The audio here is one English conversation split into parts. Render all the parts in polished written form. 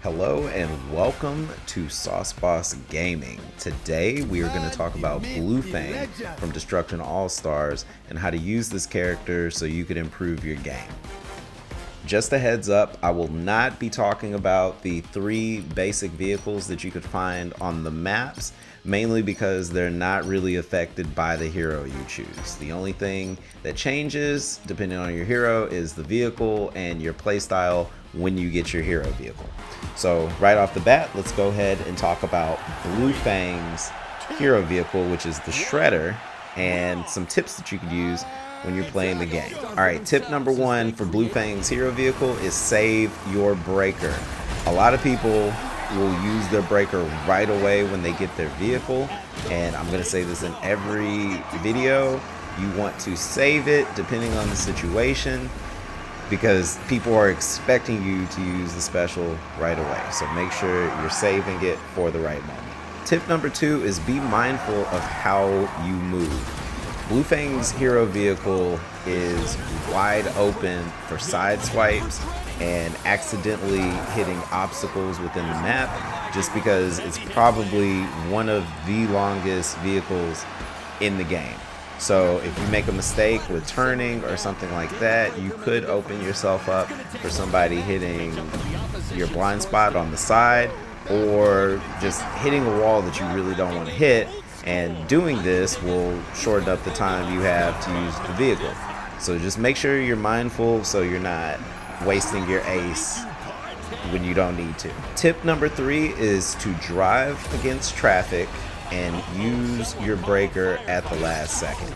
Hello and welcome to SauceBoss Gaming. Today we are going to talk about Blue Fang from Destruction AllStars and how to use this character so you could improve your game. Just a heads up, I will not be talking about the 3 basic vehicles that you could find on the maps, mainly because they're not really affected by the hero you choose. The only thing that changes depending on your hero is the vehicle and your playstyle when you get your hero vehicle. So right off the bat, let's go ahead and talk about Blue Fang's hero vehicle, which is the Shredder, and some tips that you could use when you're playing the game. Alright, tip number 1 for Blue Fang's hero vehicle is save your breaker. A lot of people will use their breaker right away when they get their vehicle, and I'm going to say this in every video. You want to save it depending on the situation, because people are expecting you to use the special right away. So make sure you're saving it for the right moment. Tip number 2 is be mindful of how you move. Blue Fang's hero vehicle is wide open for side swipes and accidentally hitting obstacles within the map, just because it's probably one of the longest vehicles in the game. So if you make a mistake with turning or something like that, you could open yourself up for somebody hitting your blind spot on the side, or just hitting a wall that you really don't want to hit. And doing this will shorten up the time you have to use the vehicle. So just make sure you're mindful so you're not wasting your ace when you don't need to. Tip number 3 is to drive against traffic and use your breaker at the last second.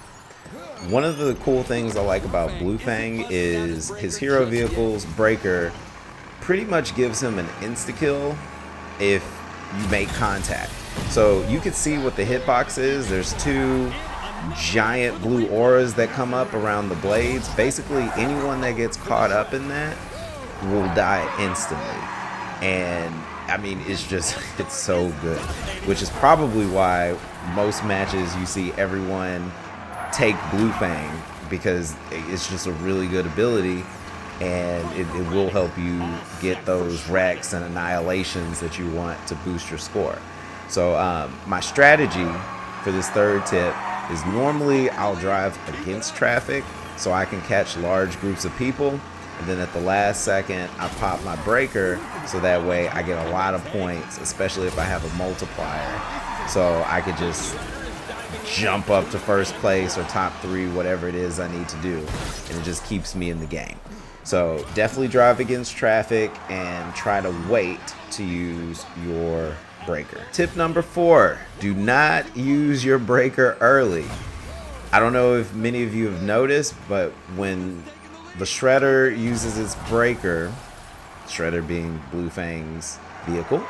One of the cool things I like about Blue Fang is his hero vehicle's breaker pretty much gives him an insta-kill if you make contact. So you can see what the hitbox is. There's 2 giant blue auras that come up around the blades. Basically anyone that gets caught up in that will die instantly. And I mean, it's so good, which is probably why most matches you see everyone take Blue Fang, because it's just a really good ability, and it will help you get those wrecks and annihilations that you want to boost your score. So my strategy for this 3rd tip is normally I'll drive against traffic so I can catch large groups of people, and then at the last second I pop my breaker so that way I get a lot of points, especially if I have a multiplier, so I could just jump up to first place or top 3, whatever it is I need to do, and it just keeps me in the game. So definitely drive against traffic and try to wait to use your breaker. Tip number 4, do not use your breaker early. I don't know if many of you have noticed, but when the Shredder uses its breaker, Shredder being Blue Fang's vehicle,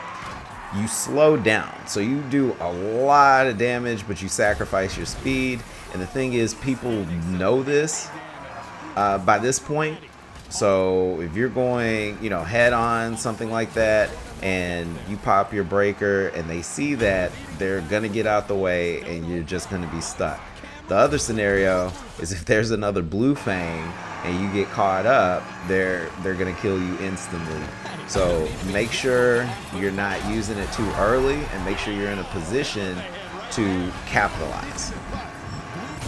you slow down. So you do a lot of damage, but you sacrifice your speed. And the thing is, people know this by this point. So if you're going, head on, something like that, and you pop your breaker and they see that, they're gonna get out the way and you're just gonna be stuck. The other scenario is if there's another Blue Fang and you get caught up, they're gonna kill you instantly. So make sure you're not using it too early, and make sure you're in a position to capitalize.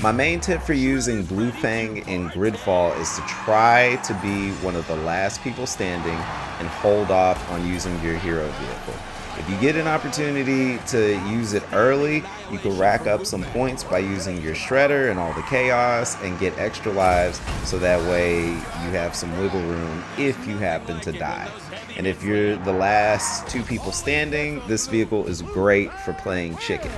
My main tip for using Blue Fang in Gridfall is to try to be one of the last people standing and hold off on using your hero vehicle. If you get an opportunity to use it early, you can rack up some points by using your Shredder and all the chaos and get extra lives, so that way you have some wiggle room if you happen to die. And if you're the last 2 people standing, this vehicle is great for playing chicken.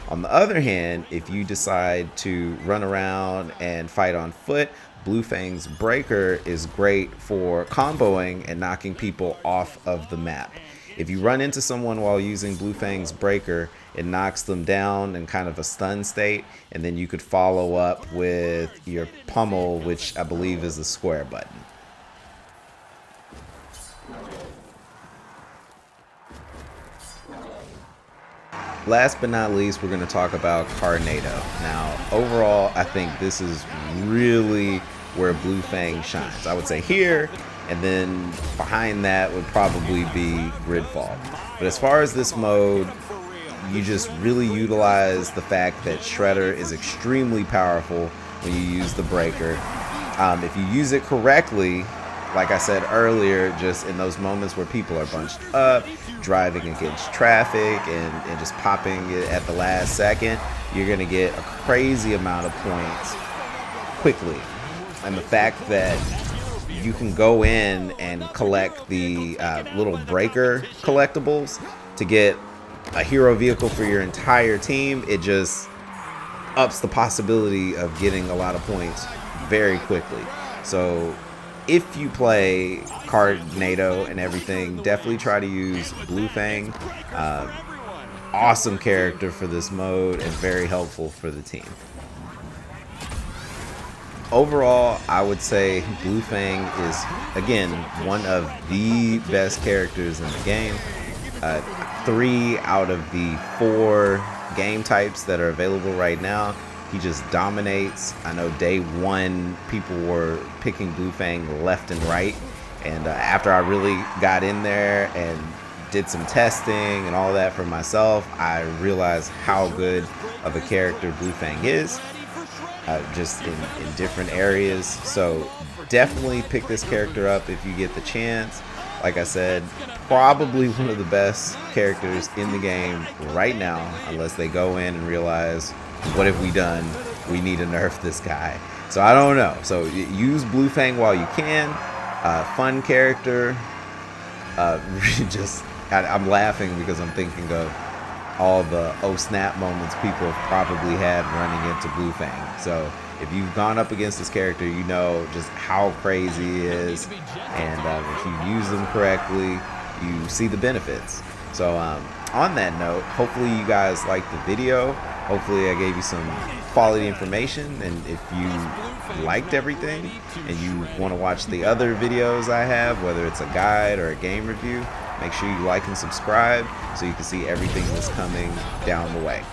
On the other hand, if you decide to run around and fight on foot, Blue Fang's breaker is great for comboing and knocking people off of the map. If you run into someone while using Blue Fang's breaker, it knocks them down in kind of a stun state, and then you could follow up with your pummel, which I believe is the square button. Last but not least, we're going to talk about Tornado. Now, overall, I think this is really where Blue Fang shines. I would say here and then behind that would probably be Gridfall. But as far as this mode, you just really utilize the fact that Shredder is extremely powerful when you use the breaker. If you use it correctly, like I said earlier, just in those moments where people are bunched up, driving against traffic, and just popping it at the last second, you're going to get a crazy amount of points quickly. And the fact that you can go in and collect the little breaker collectibles to get a hero vehicle for your entire team, it just ups the possibility of getting a lot of points very quickly. So if you play Cardnado and everything, definitely try to use Blue Fang. Awesome character for this mode and very helpful for the team. Overall, I would say Blue Fang is, again, one of the best characters in the game. 3 out of the 4 game types that are available right now, he just dominates. I know day 1 people were picking Blue Fang left and right, and after I really got in there and did some testing and all that for myself, I realized how good of a character Blue Fang is, just in different areas. So definitely pick this character up if you get the chance. Like I said, probably one of the best characters in the game right now, unless they go in and realize, what have we done? We need to nerf this guy. So I don't know. So use Blue Fang while you can. Fun character. I'm laughing because I'm thinking of all the oh snap moments people have probably had running into Blue Fang. So if you've gone up against this character, you know just how crazy he is, and if you use them correctly, you see the benefits. So on that note, hopefully you guys liked the video. Hopefully I gave you some quality information, and if you liked everything and you want to watch the other videos I have, whether it's a guide or a game review, make sure you like and subscribe so you can see everything that's coming down the way.